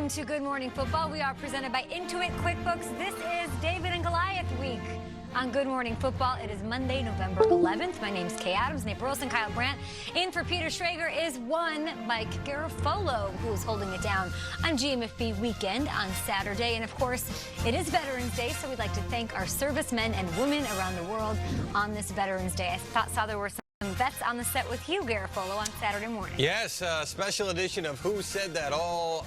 Welcome to Good Morning Football. We are presented by Intuit QuickBooks. This is David and Goliath week on Good Morning Football. It is Monday, November 11th. My name's Kay Adams. Nate Burleson, Kyle Brandt. In for Peter Schrager is one Mike Garafolo, who's holding it down on GMFB weekend on Saturday. And of course, it is Veterans Day, so we'd like to thank our servicemen and women around the world on this Veterans Day. I saw there were some vets on the set with you, Garafolo, on Saturday morning. Yes, a special edition of Who Said That All,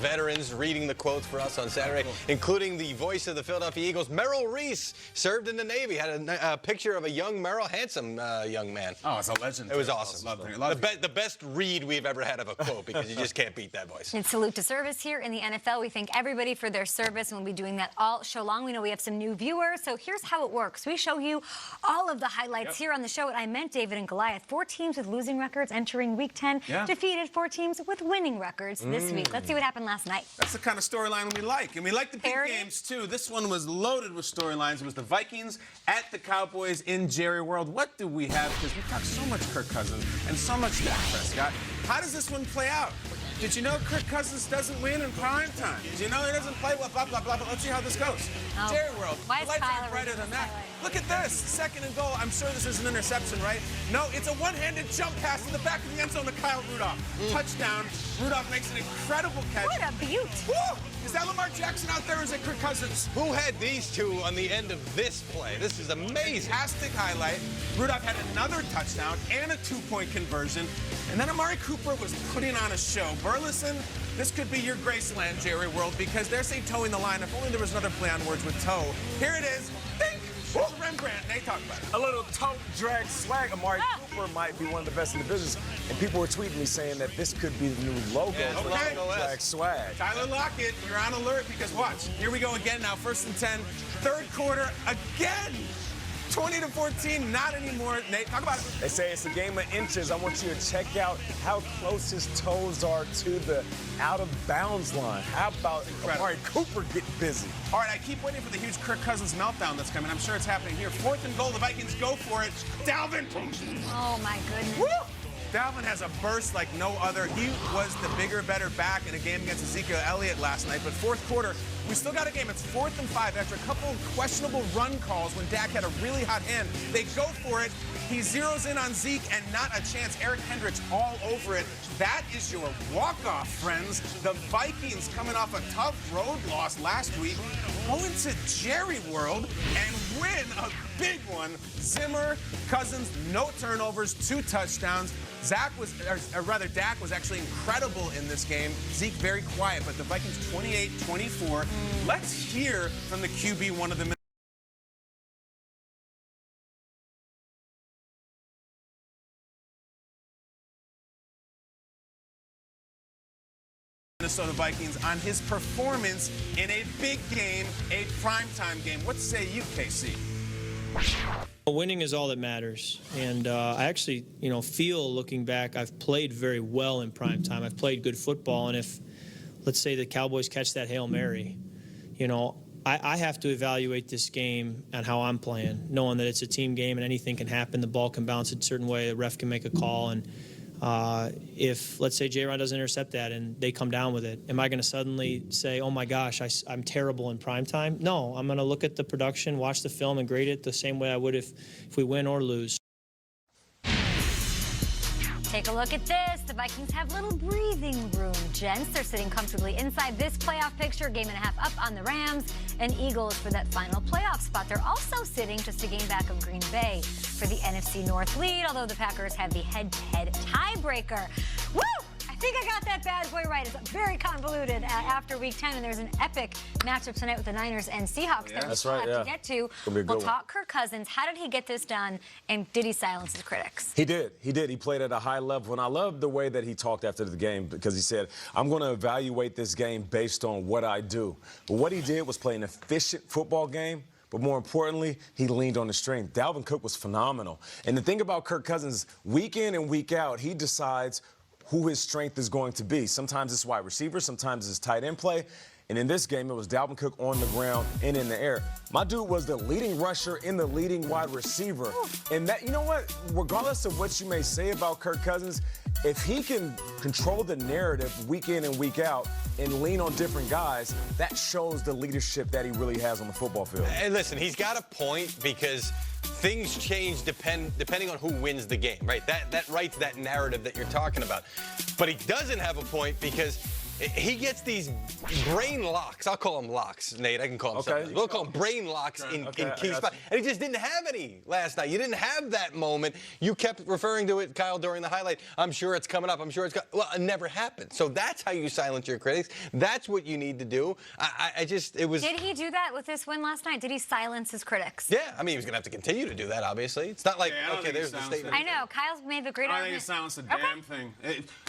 veterans reading the quotes for us on Saturday, including the voice of the Philadelphia Eagles. Merrill Reese served in the Navy, had a picture of a young Merrill, handsome young man. Oh, it's a legend. It was awesome. The best read we've ever had of a quote, because you just can't beat that voice. And salute to service here in the NFL. We thank everybody for their service, and we'll be doing that all show long. We know we have some new viewers, so here's how it works. We show you all of the highlights here on the show. What I meant, David and Goliath, 4 teams with losing records entering Week 10, defeated 4 teams with winning records this week. Let's see what happened last night. That's the kind of storyline we like, and we like the big games too. This one was loaded with storylines. It was the Vikings at the Cowboys in Jerry World. What do we have? Because we talk so much Kirk Cousins and so much Dak Prescott. How does this one play out? Did you know Kirk Cousins doesn't win in prime time? Did you know he doesn't play well, blah, blah, blah, blah. Let's see how this goes. Jerry World, the lights are brighter than that. Look at this, 2nd and goal. I'm sure this is an interception, right? No, it's a one-handed jump pass in the back of the end zone to Kyle Rudolph. Touchdown. Rudolph makes an incredible catch. What a beaut. Woo! Is that Lamar Jackson out there, or is it Kirk Cousins? Who had these two on the end of this play? This is amazing. Fantastic highlight. Rudolph had another touchdown and a 2-point conversion. And then Amari Cooper was putting on a show. Burleson, this could be your Graceland, Jerry World, because they're saying towing the line. If only there was another play on words with toe. Here it is. Think! Rembrandt, they talk about it. A little toe drag swag. Amari Cooper might be one of the best in the business. And people were tweeting me saying that this could be the new logo for drag swag. Tyler Lockett, you're on alert because watch. Here we go again now. 1st and 10. 3rd quarter again. 20-14, not anymore. Nate, talk about it. They say it's a game of inches. I want you to check out how close his toes are to the out-of-bounds line. How about Amari Cooper getting busy? All right, I keep waiting for the huge Kirk Cousins meltdown that's coming. I'm sure it's happening here. 4th and goal. The Vikings go for it. Dalvin. Oh, my goodness. Woo! Dalvin has a burst like no other. He was the bigger, better back in a game against Ezekiel Elliott last night. But 4th quarter, we still got a game. It's 4th and 5 after a couple of questionable run calls when Dak had a really hot hand. They go for it. He zeroes in on Zeke and not a chance. Eric Hendricks all over it. That is your walk-off, friends. The Vikings, coming off a tough road loss last week, go into Jerry World and win a big one. Zimmer, Cousins, no turnovers, 2 touchdowns. Dak was actually incredible in this game. Zeke very quiet, but the Vikings 28-24. Let's hear from the QB, one of the Minnesota Vikings on his performance in a big game, a primetime game. What say you, KC? Winning is all that matters, and I actually, feel looking back, I've played very well in prime time. I've played good football, and if, let's say, the Cowboys catch that Hail Mary, I have to evaluate this game and how I'm playing, knowing that it's a team game and anything can happen. The ball can bounce a certain way, the ref can make a call, and if, let's say, J-Ron doesn't intercept that and they come down with it, am I going to suddenly say, oh, my gosh, I'm terrible in primetime? No, I'm going to look at the production, watch the film, and grade it the same way I would if we win or lose. Take a look at this. The Vikings have little breathing room, gents. They're sitting comfortably inside this playoff picture, game and a half up on the Rams and Eagles for that final playoff spot. They're also sitting just a game back of Green Bay for the NFC North lead, although the Packers have the head-to-head tiebreaker. Woo! I think I got that bad boy right. It's very convoluted after Week 10, and there's an epic matchup tonight with the Niners and Seahawks that we still have to get to. We'll talk Kirk Cousins. How did he get this done, and did he silence his critics? He did. He did. He played at a high level, and I love the way that he talked after the game because he said, I'm going to evaluate this game based on what I do. But what he did was play an efficient football game. But more importantly, he leaned on the strength. Dalvin Cook was phenomenal. And the thing about Kirk Cousins, week in and week out, he decides who his strength is going to be. Sometimes it's wide receiver, sometimes it's tight end play. And in this game, it was Dalvin Cook on the ground and in the air. My dude was the leading rusher and the leading wide receiver. And that, you know what? Regardless of what you may say about Kirk Cousins, if he can control the narrative week in and week out and lean on different guys, that shows the leadership that he really has on the football field. And listen, he's got a point because things change depending on who wins the game, right? That writes that narrative that you're talking about. But he doesn't have a point because he gets these brain locks. I'll call them locks, Nate. I can call them something. We'll call them brain locks in key spots. And he just didn't have any last night. You didn't have that moment. You kept referring to it, Kyle, during the highlight. I'm sure it's coming up. I'm sure it's well, it never happened. So that's how you silence your critics. That's what you need to do. It was. Did he do that with this win last night? Did he silence his critics? Yeah, I mean, he was going to have to continue to do that, obviously. It's not like, okay, there's the statement. I know. Kyle's made a great argument. I think he silenced the damn thing.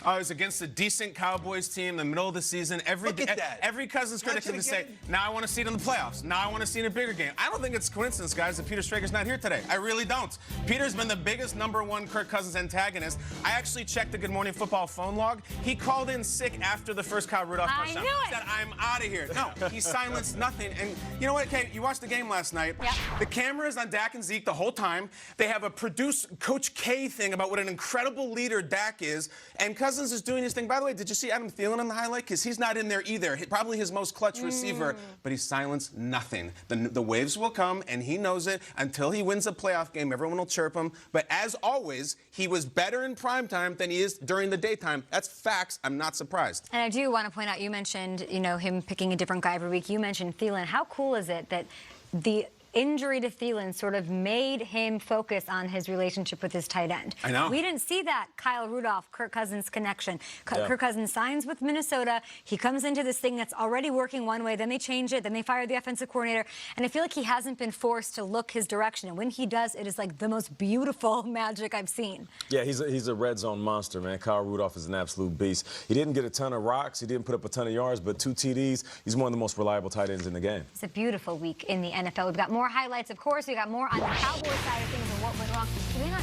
I was against a decent Cowboys team in the middle of the season. Every Cousins critic could say, now I want to see it in the playoffs. Now I want to see it in a bigger game. I don't think it's a coincidence, guys, that Peter Strager's not here today. I really don't. Peter's been the biggest #1 Kirk Cousins antagonist. I actually checked the Good Morning Football phone log. He called in sick after the first Kyle Rudolph touchdown. He said, I'm out of here. No, he silenced nothing. And you know what, Kate? You watched the game last night. Yeah. The camera is on Dak and Zeke the whole time. They have a produce Coach K thing about what an incredible leader Dak is. And Cousins is doing his thing. By the way, did you see Adam Thielen in the highlight? Because he's not in there either. Probably his most clutch receiver, but he silenced nothing. The waves will come, and he knows it. Until he wins a playoff game, everyone will chirp him. But as always, he was better in primetime than he is during the daytime. That's facts. I'm not surprised. And I do want to point out, you mentioned, him picking a different guy every week. You mentioned Thielen. How cool is it that the injury to Thielen sort of made him focus on his relationship with his tight end? I know. We didn't see that Kyle Rudolph, Kirk Cousins connection. Kirk Cousins signs with Minnesota. He comes into this thing that's already working one way. Then they change it. Then they fire the offensive coordinator. And I feel like he hasn't been forced to look his direction. And when he does, it is like the most beautiful magic I've seen. Yeah, he's a red zone monster, man. Kyle Rudolph is an absolute beast. He didn't get a ton of rocks. He didn't put up a ton of yards, but 2 TDs. He's one of the most reliable tight ends in the game. It's a beautiful week in the NFL. We've got more highlights, of course. We got more on the Cowboys side of things and what went wrong. Do they not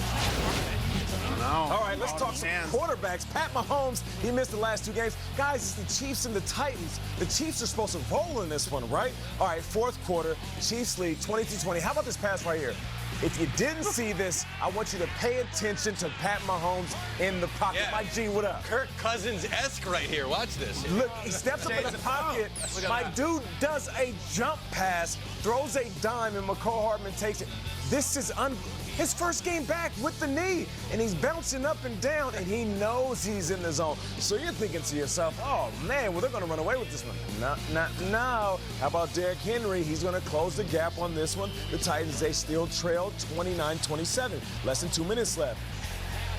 All right, let's talk some quarterbacks. Pat Mahomes, he missed the last 2 games. Guys, it's the Chiefs and the Titans. The Chiefs are supposed to roll in this one, right? All right, 4th quarter, Chiefs lead 22-20. How about this pass right here? If you didn't see this, I want you to pay attention to Pat Mahomes in the pocket. Yeah. Mike G, what up? Kirk Cousins-esque right here. Watch this. Look, he steps up in the pocket. My dude does a jump pass, throws a dime, and McCall Hardman takes it. This is his first game back with the knee, and he's bouncing up and down, and he knows he's in the zone. So you're thinking to yourself, oh, man, well, they're going to run away with this one. No. How about Derrick Henry? He's going to close the gap on this one. The Titans, they still trail 29-27. Less than 2 minutes left.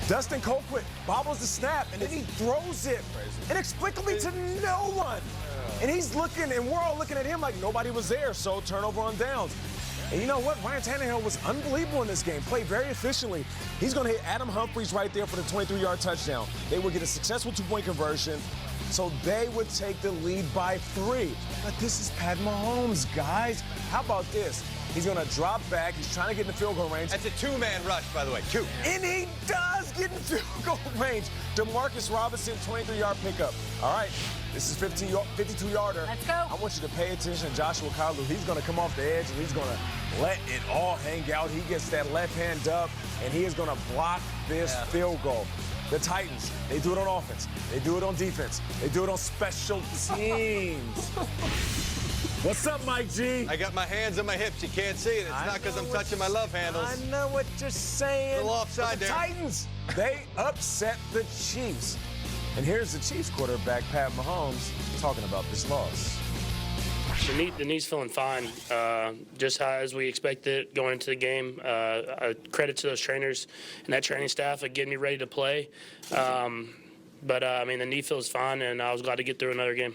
Dustin Colquitt bobbles the snap, and then he throws it inexplicably to no one. And he's looking, and we're all looking at him like nobody was there, so turnover on downs. And you know what? Ryan Tannehill was unbelievable in this game, played very efficiently. He's going to hit Adam Humphries right there for the 23-yard touchdown. They would get a successful 2-point conversion, so they would take the lead by 3. But this is Pat Mahomes, guys. How about this? He's going to drop back. He's trying to get in the field goal range. That's a 2-man rush, by the way. 2. And he does get in field goal range. DeMarcus Robinson, 23-yard pickup. All right, this is 52-yarder. Let's go. I want you to pay attention to Joshua Kalu. He's going to come off the edge, and he's going to let it all hang out. He gets that left hand up, and he is going to block this field goal. The Titans, they do it on offense. They do it on defense. They do it on special teams. What's up, Mike G? I got my hands on my hips. You can't see it. It's not because I'm touching my love handles. I know what you're saying. A little offside there. The Titans, they upset the Chiefs. And here's the Chiefs quarterback, Pat Mahomes, talking about this loss. The knee's feeling fine, just how as we expected going into the game. Credit to those trainers and that training staff at getting me ready to play. But I mean, the knee feels fine, and I was glad to get through another game.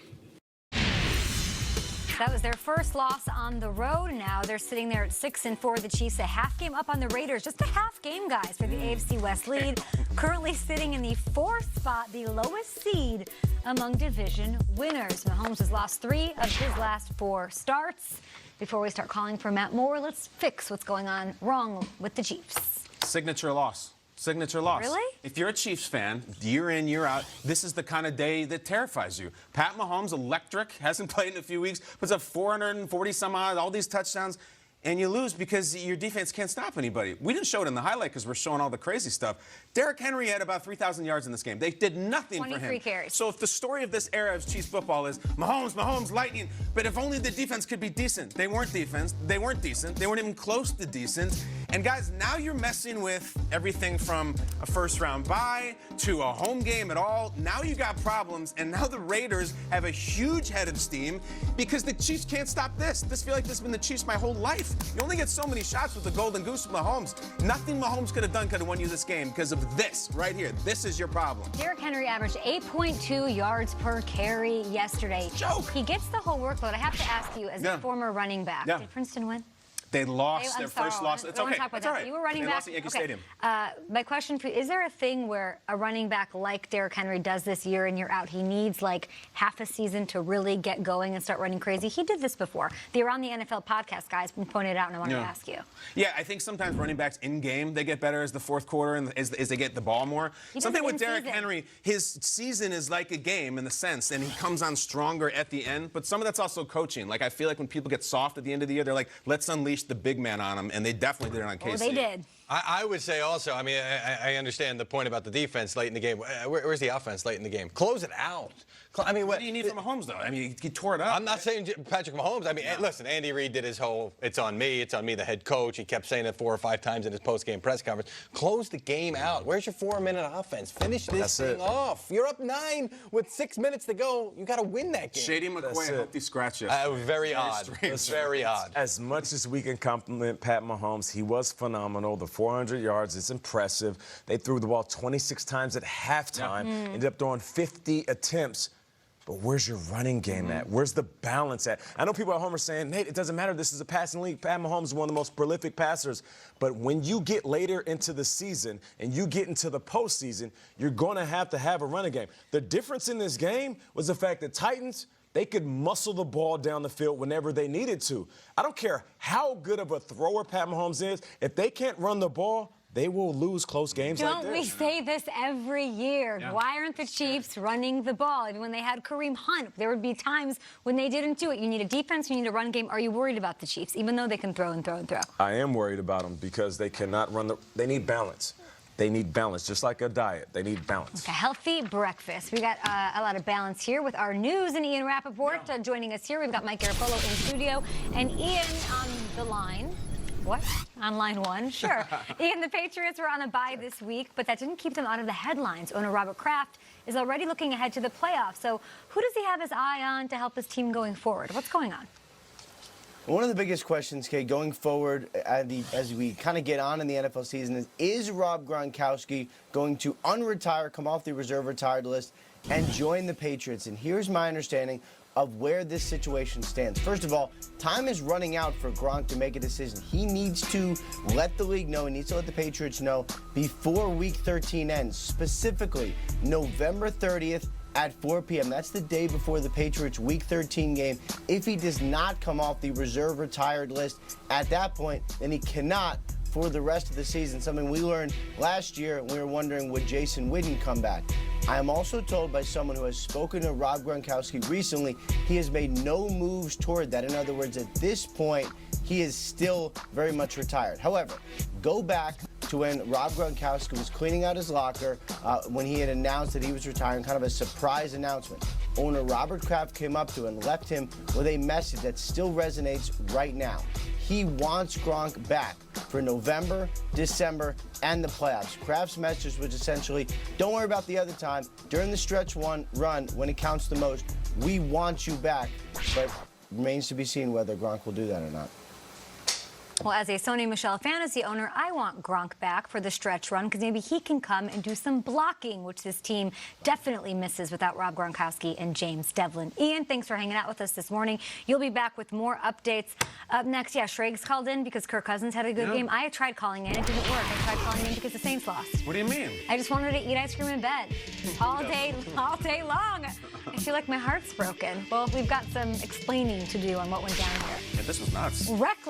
That was their first loss on the road. Now they're sitting there at 6-4. The Chiefs a half game up on the Raiders. Just a half game, guys, for the AFC West lead. Currently sitting in the 4th spot, the lowest seed among division winners. Mahomes has lost 3 of his last 4 starts. Before we start calling for Matt Moore, let's fix what's going on wrong with the Chiefs. Signature loss. Signature loss. Really? If you're a Chiefs fan, year in, year out, this is the kind of day that terrifies you. Pat Mahomes, electric, hasn't played in a few weeks, puts up 440 some odd, all these touchdowns, and you lose because your defense can't stop anybody. We didn't show it in the highlight because we're showing all the crazy stuff. Derrick Henry had about 3,000 yards in this game. They did nothing for him. 23 carries. So if the story of this era of Chiefs football is Mahomes, lightning, but if only the defense could be decent. They weren't defense. They weren't decent. They weren't even close to decent. And guys, now you're messing with everything from a first-round bye to a home game at all. Now you got problems, and now the Raiders have a huge head of steam because the Chiefs can't stop this. This feels like this has been the Chiefs my whole life. You only get so many shots with the golden goose with Mahomes. Nothing Mahomes could have done could have won you this game because of this right here. This is your problem. Derrick Henry averaged 8.2 yards per carry yesterday. Joke. He gets the whole workload. I have to ask you, as a former running back, did Princeton win? They lost their first loss. It's okay. It's all right. You were running they back. lost at Yankee Okay. Stadium. My question for you, is there a thing where a running back like Derrick Henry does this year in, year out? He needs like half a season to really get going and start running crazy. He did this before. The Around the NFL podcast guys pointed it out, and I wanted to ask you. Yeah, I think sometimes running backs in game, they get better as the fourth quarter and as they get the ball more. Something with Derrick Henry, his season is like a game in the sense, and he comes on stronger at the end. But some of that's also coaching. Like I feel like when people get soft at the end of the year, they're like, let's unleash the big man on them, and they definitely did it on KC. Oh, they did. I would say also, I mean, I understand the point about the defense late in the game. Where's the offense late in the game? Close it out. I mean, What do you need from Mahomes, though? I mean, he tore it up. I'm not saying Patrick Mahomes. I mean, listen, Andy Reid did his whole, it's on me, the head coach. He kept saying it 4 or 5 times in his post-game press conference. Close the game out. Where's your 4-minute offense? Finish this thing off. You're up 9 with 6 minutes to go. You got to win that game. Shady McCoy, I hope he scratched you. Very odd. It's very odd. As much as we can compliment Pat Mahomes, he was phenomenal. The 400 yards is impressive. They threw the ball 26 times at halftime, ended up throwing 50 attempts. But where's your running game at? Where's the balance at? I know people at home are saying, Nate, it doesn't matter. This is a passing league. Pat Mahomes is one of the most prolific passers. But when you get later into the season and you get into the postseason, you're going to have a running game. The difference in this game was the fact that Titans, they could muscle the ball down the field whenever they needed to. I don't care how good of a thrower Pat Mahomes is. If they can't run the ball, they will lose close games like this. Don't we say this every year? Yeah. Why aren't the Chiefs running the ball? Even when they had Kareem Hunt, there would be times when they didn't do it. You need a defense, you need a run game. Are you worried about the Chiefs, even though they can throw and throw and throw? I am worried about them because they cannot run they need balance. They need balance, just like a diet. They need balance. A healthy breakfast. We got a lot of balance here with our news and Ian Rappaport joining us here. We've got Mike Garafolo in studio and Ian on the line. What? On line 1? Sure. Ian, the Patriots were on a bye this week, but that didn't keep them out of the headlines. Owner Robert Kraft is already looking ahead to the playoffs. So who does he have his eye on to help his team going forward? What's going on? One of the biggest questions, Kate, going forward as we kind of get on in the NFL season is Rob Gronkowski going to unretire, come off the reserve retired list, and join the Patriots? And here's my understanding of where this situation stands. First of all, time is running out for Gronk to make a decision. He needs to let the league know, he needs to let the Patriots know before Week 13 ends, specifically November 30th at 4 p.m. That's the day before the Patriots' Week 13 game. If he does not come off the reserve retired list at that point, then he cannot for the rest of the season, something we learned last year. We were wondering, would Jason Witten come back? I am also told by someone who has spoken to Rob Gronkowski recently, he has made no moves toward that. In other words, at this point, he is still very much retired. However, go back to when Rob Gronkowski was cleaning out his locker when he had announced that he was retiring, kind of a surprise announcement. Owner Robert Kraft came up to him and left him with a message that still resonates right now. He wants Gronk back for November, December, and the playoffs. Kraft's message was essentially, don't worry about the other time. During the stretch run, when it counts the most, we want you back. But remains to be seen whether Gronk will do that or not. Well, as a Sony Michel fantasy owner, I want Gronk back for the stretch run because maybe he can come and do some blocking, which this team definitely misses without Rob Gronkowski and James Devlin. Ian, thanks for hanging out with us this morning. You'll be back with more updates. Up next, Schrags called in because Kirk Cousins had a good game. I tried calling in. It didn't work. I tried calling in because the Saints lost. What do you mean? I just wanted to eat ice cream in bed all day long. I feel like my heart's broken. Well, we've got some explaining to do on what went down here. Yeah, this was nuts. Reckless.